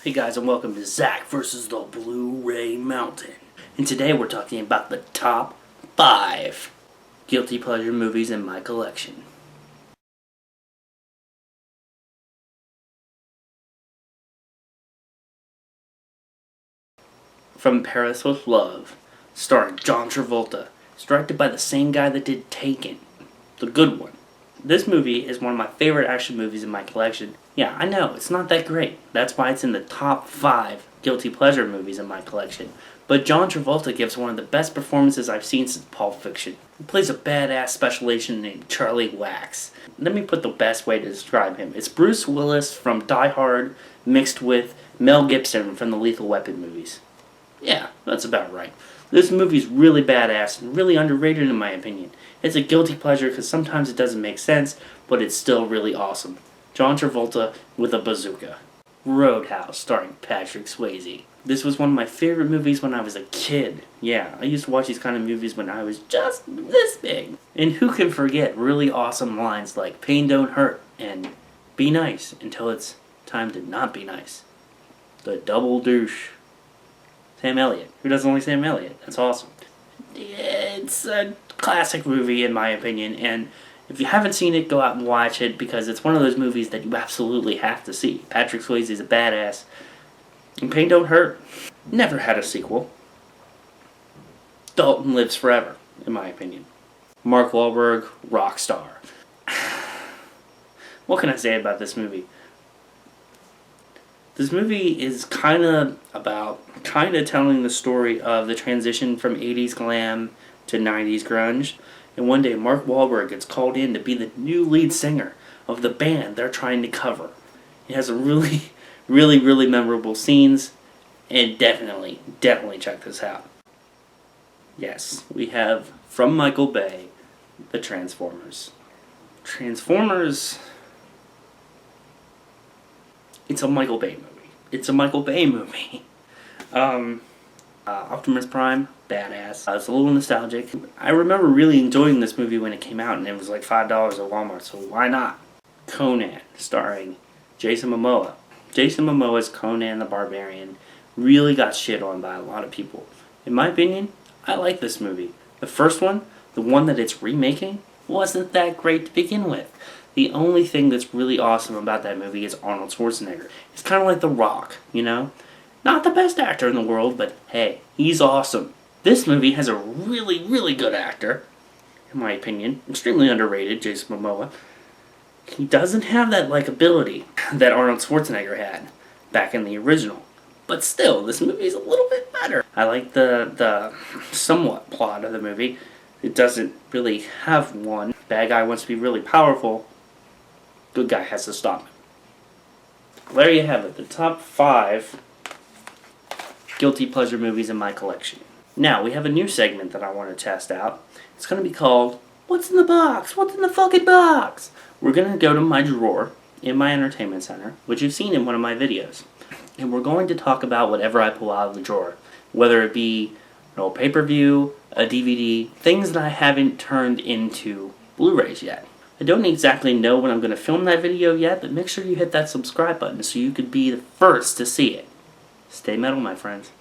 Hey guys, and welcome to Zach versus the Blu-ray Mountain. And today we're talking about the top 5 guilty pleasure movies in my collection. From Paris with Love, starring John Travolta. It's directed by the same guy that did Taken, the good one. This movie is one of my favorite action movies in my collection. Yeah, I know, it's not that great. That's why it's in the top 5 guilty pleasure movies in my collection. But John Travolta gives one of the best performances I've seen since Pulp Fiction. He plays a badass special agent named Charlie Wax. Let me put the best way to describe him. It's Bruce Willis from Die Hard mixed with Mel Gibson from the Lethal Weapon movies. Yeah, that's about right. This movie's really badass and really underrated in my opinion. It's a guilty pleasure because sometimes it doesn't make sense, but it's still really awesome. John Travolta with a bazooka. Roadhouse, starring Patrick Swayze. This was one of my favorite movies when I was a kid. Yeah, I used to watch these kind of movies when I was just this big. And who can forget really awesome lines like "Pain don't hurt" and "Be nice until it's time to not be nice." The double douche. Sam Elliott. Who doesn't like Sam Elliott? That's awesome. It's a classic movie in my opinion, and if you haven't seen it, go out and watch it because it's one of those movies that you absolutely have to see. Patrick Swayze is a badass. And Pain Don't Hurt never had a sequel. Dalton Lives Forever, in my opinion. Mark Wahlberg, rock star. What can I say about this movie? This movie is kind of telling the story of the transition from 80s glam to 90s grunge. And one day Mark Wahlberg gets called in to be the new lead singer of the band they're trying to cover. It has a really memorable scenes, and definitely check this out. Yes, we have, from Michael Bay, the Transformers. Transformers, it's a Michael Bay movie. Optimus Prime, badass. It's a little nostalgic. I remember really enjoying this movie when it came out, and it was like $5 at Walmart, so why not? Conan, starring Jason Momoa. Jason Momoa's Conan the Barbarian really got shit on by a lot of people. In my opinion, I like this movie. The first one, the one that it's remaking, wasn't that great to begin with. The only thing that's really awesome about that movie is Arnold Schwarzenegger. It's kind of like The Rock, you know? Not the best actor in the world, but hey, he's awesome. This movie has a really good actor, in my opinion. Extremely underrated, Jason Momoa. He doesn't have that likability that Arnold Schwarzenegger had back in the original. But still, this movie is a little bit better. I like the somewhat plot of the movie. It doesn't really have one. Bad guy wants to be really powerful. Good guy has to stop him. There you have it, the top 5 guilty pleasure movies in my collection. Now, we have a new segment that I want to test out. It's going to be called, What's in the Box? What's in the fucking box? We're going to go to my drawer in my entertainment center, which you've seen in one of my videos. And we're going to talk about whatever I pull out of the drawer. Whether it be an old pay-per-view, a DVD, things that I haven't turned into Blu-rays yet. I don't exactly know when I'm going to film that video yet, but make sure you hit that subscribe button so you could be the first to see it. Stay metal, my friends.